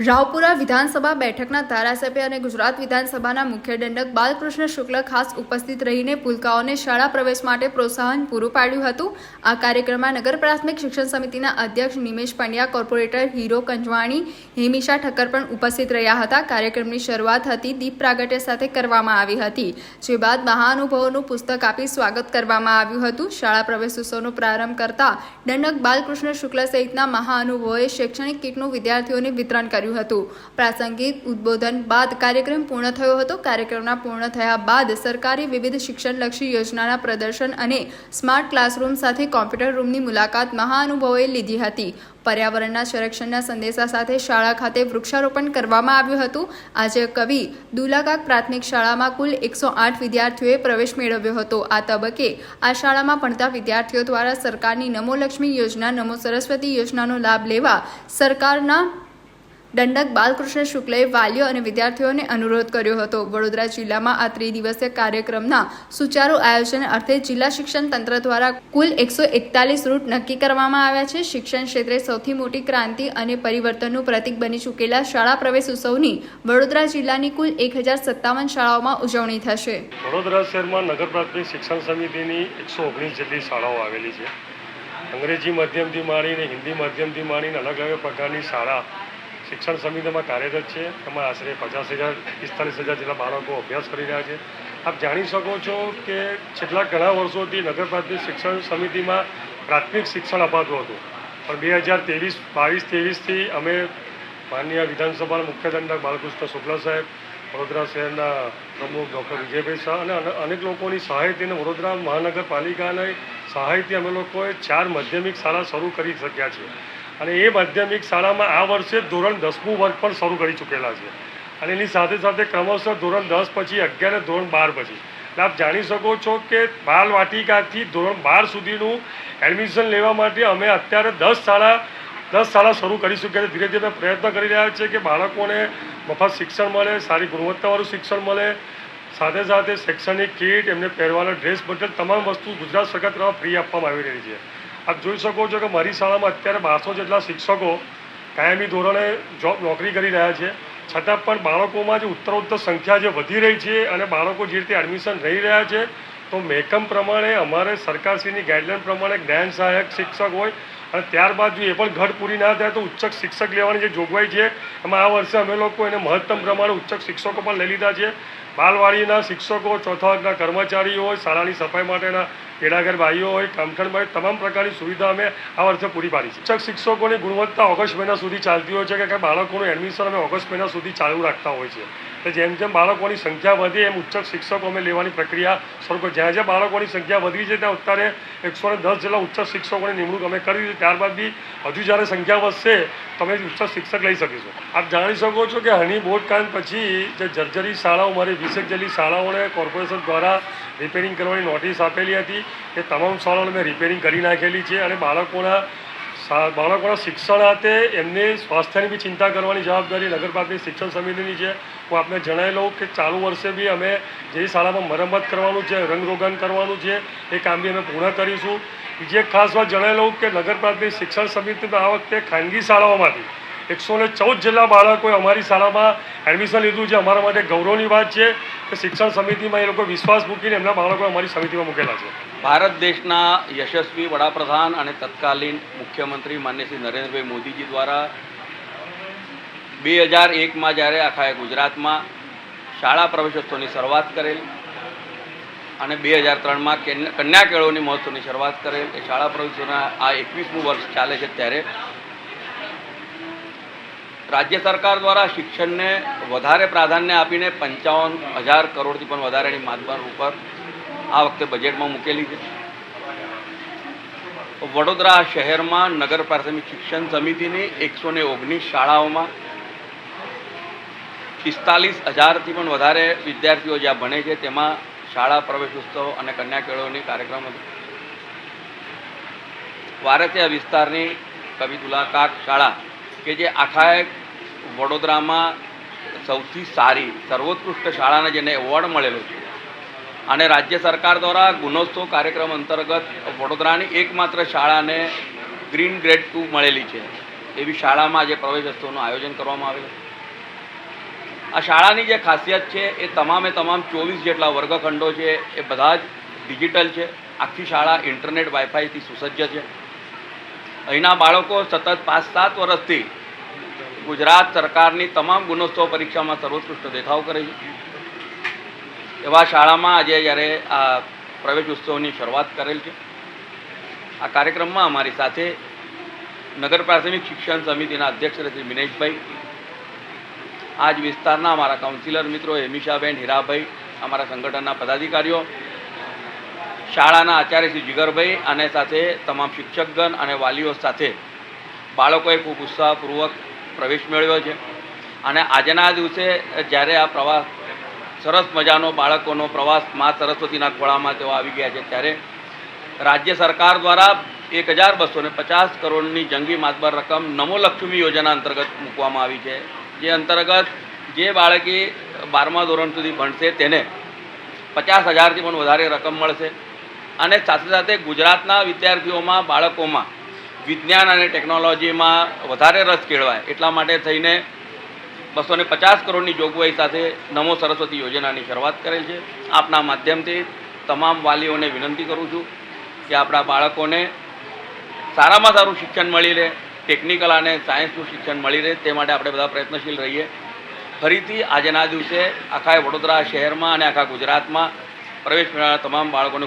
રાવપુરા વિધાનસભા બેઠકના ધારાસભ્ય અને ગુજરાત વિધાનસભાના મુખ્ય દંડક બાલકૃષ્ણ શુક્લ ખાસ ઉપસ્થિત રહીને પુલકાઓને શાળા પ્રવેશ માટે પ્રોત્સાહન પૂરું પાડ્યું હતું। આ કાર્યક્રમમાં નગર પ્રાથમિક શિક્ષણ સમિતિના અધ્યક્ષ નિમેશ પંડ્યા, કોર્પોરેટર હીરો કંજવાણી, હેમિશા ઠક્કર પણ ઉપસ્થિત રહ્યા હતા। કાર્યક્રમની શરૂઆત હતી દીપ પ્રાગટ્ય સાથે કરવામાં આવી હતી, જે બાદ મહાનુભાવોનું પુસ્તક આપી સ્વાગત કરવામાં આવ્યું હતું। શાળા પ્રવેશોત્સવનો પ્રારંભ કરતા દંડક બાલકૃષ્ણ શુક્લ સહિતના મહાનુભાવોએ શૈક્ષણિક કીટનું વિદ્યાર્થીઓને વિતરણ કર્યું હતું। પ્રાસંગિક ઉદ્બોધન બાદ કાર્યક્રમ પૂર્ણ થયો હતો। કાર્યક્રમના પૂર્ણ થયા બાદ સરકારી વિવિધ શિક્ષણલક્ષી યોજનાના પ્રદર્શન અને સ્માર્ટ ક્લાસરૂમ સાથે કોમ્પ્યુટર રૂમની મુલાકાત મહાનુભાવોએ લીધી હતી। પર્યાવરણના સંરક્ષણના સંદેશા સાથે શાળા ખાતે વૃક્ષારોપણ કરવામાં આવ્યું હતું। આજે કવિ દુલાકાક પ્રાથમિક શાળામાં કુલ 108 વિદ્યાર્થીઓએ પ્રવેશ મેળવ્યો હતો। આ તબક્કે આ શાળામાં ભણતા વિદ્યાર્થીઓ દ્વારા સરકારની નમો લક્ષ્મી યોજના, નમો સરસ્વતી યોજનાનો લાભ લેવા સરકારના દંડક બાલકૃષ્ણ શુક્લએ વાલીઓ અને વિદ્યાર્થીઓને અનુરોધ કર્યો હતો। વડોદરા જિલ્લામાં આ ત્રિદિવસીય કાર્યક્રમના સુચારુ આયોજન અર્થે જિલ્લા શિક્ષણ તંત્ર દ્વારા કુલ 141 રૂટ નક્કી કરવામાં આવ્યા છે। શિક્ષણ ક્ષેત્રે સૌથી મોટી ક્રાંતિ અને પરિવર્તનનું પ્રતીક બની ચૂકેલા શાળા પ્રવેશ ઉત્સવની વડોદરા જિલ્લાની કુલ 1057 શાળાઓમાં ઉજવણી થશે। વડોદરા શહેરમાં નગર પ્રાથમિક શિક્ષણ સમિતિની 119 જેટલી શાળાઓ આવેલી છે। અંગ્રેજી માધ્યમથી માંડીને હિન્દી માધ્યમથી માંડીને અલગ અલગ પ્રકારની શાળા શિક્ષણ સમિતિમાં કાર્યરત છે। એમાં આશરે 45,000 જેટલા બાળકો અભ્યાસ કરી રહ્યા છે। આપ જાણી શકો છો કે છેલ્લા ઘણા વર્ષોથી નગર પ્રાથમિક શિક્ષણ સમિતિમાં પ્રાથમિક શિક્ષણ અપાતું હતું, પણ 2022-23થી અમે માનનીય વિધાનસભાના મુખ્ય દંડક બાલકૃષ્ણ શુક્લ સાહેબ, વડોદરા શહેરના પ્રમુખ ડૉક્ટર વિજયભાઈ શાહ અને અનેક લોકોની સહાયથી અને વડોદરા મહાનગરપાલિકાની સહાયથી અમે લોકોએ 4 માધ્યમિક શાળા શરૂ કરી શક્યા છીએ। અને એ માધ્યમિક શાળામાં આ વર્ષે ધોરણ 10મું વર્ગ પણ શરૂ કરી ચૂકેલા છે। અને એની સાથે સાથે ક્રમશઃ ધોરણ 10 પછી 11 અને ધોરણ 12 પછી એટલે આપ જાણી શકો છો કે બાલવાટિકાથી ધોરણ 12 સુધીનું એડમિશન લેવા માટે અમે અત્યારે 10 શાળા શરૂ કરી ચૂક્યા છે। ધીરે ધીરે પ્રયત્ન કરી રહ્યા છીએ કે બાળકોને મફત શિક્ષણ મળે, સારી ગુણવત્તાવાળું શિક્ષણ મળે, સાથે સાથે શૈક્ષણિક કીટ, એમને પહેરવાના ડ્રેસ બદલ તમામ વસ્તુ ગુજરાત સરકાર તરફ ફ્રી આપવામાં આવી રહી છે। આપ જોઈ શકો છો કે મારી શાળામાં અત્યારે 1200 જેટલા શિક્ષકો કાયમી ધોરણે નોકરી કરી રહ્યા છે, છતાં પણ બાળકોમાં જે ઉત્તરોત્તર સંખ્યા જે વધી રહી છે અને બાળકો જે રીતે એડમિશન રહી રહ્યા છે, તો મહેકમ પ્રમાણે અમારે સરકારશ્રીની ગાઈડલાઈન પ્રમાણે જ્ઞાન સહાયક શિક્ષક હોય અને ત્યારબાદ જો એ પણ ઘટ પૂરી ના થાય તો ઉચ્ચક શિક્ષક લેવાની જે જોગવાઈ છે, એમાં આ વર્ષે અમે લોકો એને મહત્તમ પ્રમાણે ઉચ્ચક શિક્ષકો પણ લઈ લીધા છે। બાલવાડીના શિક્ષકો, ચોથા વર્ગના કર્મચારીઓ હોય, શાળાની સફાઈ માટેના તેડાગર ભાઈઓ હોય, કામઠણ ભાઈ, તમામ પ્રકારની સુવિધા અમે આ વર્ષે પૂરી પાડી છે। ઉચ્ચક શિક્ષકોની ગુણવત્તા ઓગસ્ટ મહિના સુધી ચાલતી હોય છે કે બાળકોનું એડમિશન અમે ઓગસ્ટ મહિના સુધી ચાલુ રાખતા હોય છે। એટલે જેમ જેમ બાળકોની સંખ્યા વધે એમ ઉચ્ચક શિક્ષકો અમે લેવાની પ્રક્રિયા શરૂ કરી। જ્યાં જ્યાં બાળકોની સંખ્યા વધી છે ત્યાં અત્યારે 110 જેટલા ઉચ્ચક શિક્ષકોની નિમણૂક અમે કરી છે। ત્યારબાદ બી હજુ જ્યારે સંખ્યા વધશે તો અમે ઉચ્ચક શિક્ષક લઈ શકીશું। આપ જાણી શકો છો કે હની બોટકાંડ પછી જે જર્જરી શાળાઓ, મારી 20 જેટલી શાળાઓને કોર્પોરેશન દ્વારા રિપેરિંગ કરવાની નોટિસ આપેલી હતી, એ તમામ શાળાઓને મેં રિપેરિંગ કરી નાખેલી છે। અને બાળકોના શિક્ષણાર્થે એમને સ્વાસ્થ્યની બી ચિંતા કરવાની જવાબદારી નગર પ્રાથમિક શિક્ષણ સમિતિની છે। હું આપને જણાવી લઉં કે ચાલુ વર્ષે બી અમે જે શાળામાં મરમ્મત કરવાનું છે, રંગરોગન કરવાનું છે, એ કામ બી અમે પૂર્ણ કરીશું। બીજી એક ખાસ વાત જણાવી લઉં કે નગર પ્રાથમિક શિક્ષણ સમિતિમાં આ વખતે ખાનગી શાળાઓમાંથી 114 જેટલા બાળકોએ અમારી શાળામાં એડમિશન લીધું છે। અમારા માટે ગૌરવની વાત છે કે શિક્ષણ સમિતિમાં એ લોકો વિશ્વાસ મૂકીને એમના બાળકો અમારી સમિતિમાં મૂકેલા છે। ભારત દેશના યશસ્વી વડાપ્રધાન અને તત્કાલીન મુખ્યમંત્રી માન્ય શ્રી નરેન્દ્રભાઈ મોદીજી દ્વારા 2001માં જ્યારે આખા ગુજરાતમાં શાળા પ્રવેશોત્સવની શરૂઆત કરેલ અને 2003માં કન્યા કેળવણી મહોત્સવની શરૂઆત કરેલ, એ શાળા પ્રવેશોત્સવના આ 21મું વર્ષ ચાલે છે, ત્યારે રાજ્ય સરકાર દ્વારા શિક્ષણને વધારે પ્રાધાન્ય આપીને 55,000 કરોડથી પણ વધારેની માતબર ઉપર આ વખતે બજેટમાં મૂકેલી છે। વડોદરા શહેરમાં નગર પ્રાથમિક શિક્ષણ સમિતિની 119 શાળાઓમાં 45,000થી પણ વધારે વિદ્યાર્થીઓ જ્યાં ભણે છે, તેમાં શાળા પ્રવેશોત્સવ અને કન્યા કેળવણી કાર્યક્રમ હતો। વારસિયા વિસ્તારની કવિ દુલાકાક શાળા કે જે આખા વડોદરામાં સૌથી સારી સર્વોત્કૃષ્ટ શાળાને જેને એવોર્ડ મળેલો છે, અને રાજ્ય સરકાર દ્વારા ગુણોત્સવ કાર્યક્રમ અંતર્ગત વડોદરાની એકમાત્ર શાળાને ગ્રીન ગ્રેડ 2 મળેલી છે એવી શાળામાં આજે પ્રવેશોત્સવનું આયોજન કરવામાં આવેલું. આ શાળાની જે ખાસિયત છે એ તમામે તમામ 24 જેટલા વર્ગખંડો છે એ બધા જ ડિજિટલ છે. આખી શાળા ઇન્ટરનેટ વાઈફાઈથી સુસજ્જ છે. અહીંના બાળકો સતત 5-7 વર્ષથી ગુજરાત સરકારની તમામ ગુણોત્સવ પરીક્ષામાં સર્વોત્કૃષ્ટ દેખાવ કરે છે. એવા શાળામાં આજે જ્યારે આ પ્રવેશ ઉત્સવની શરૂઆત કરેલ છે. આ કાર્યક્રમમાં અમારી સાથે નગર પ્રાથમિક શિક્ષણ સમિતિના અધ્યક્ષ શ્રી મિનેશભાઈ, આજ વિસ્તારના અમારા કાઉન્સિલર મિત્રો હેમિશાબેન, હીરાભાઈ, અમારા સંગઠનના પદાધિકારીઓ, શાળાના આચાર્ય શ્રી જીગરભાઈ અને સાથે તમામ શિક્ષકગણ અને વાલીઓ સાથે બાળકોએ ખૂબ ઉત્સાહપૂર્વક પ્રવેશ મેળવ્યો છે. અને આજના દિવસે જ્યારે આ પ્રવાસ સરસ મજાનો બાળકોનો પ્રવાસ મા સરસ્વતીના ખોળામાં તેઓ આવી ગયા છે, ત્યારે રાજ્ય સરકાર દ્વારા 1250 કરોડની જંગી માતબર રકમ નમો લક્ષ્મી યોજના અંતર્ગત મૂકવામાં આવી છે. જે અંતર્ગત જે બાળકી 12મા ધોરણ સુધી ભણશે તેને 50,000થી પણ વધારે રકમ મળશે. અને સાથે સાથે ગુજરાતના વિદ્યાર્થીઓમાં, બાળકોમાં વિજ્ઞાન અને ટેકનોલોજીમાં વધારે રસ કેળવાય એટલા માટે થઈને 250 કરોડની જોગવાઈ સાથે નમો સરસ્વતી યોજનાની શરૂઆત કરેલ છે. આપના માધ્યમથી તમામ વાલીઓને વિનંતી કરું છું કે આપણા બાળકોને સારામાં સારું શિક્ષણ મળી રહે, ટેકનિકલ અને સાયન્સનું શિક્ષણ મળી રહે તે માટે આપણે બધા પ્રયત્નશીલ રહીએ. ફરીથી આજના દિવસે આખા વડોદરા શહેરમાં અને આખા ગુજરાતમાં પ્રવેશ મેળવનારા તમામ બાળકોને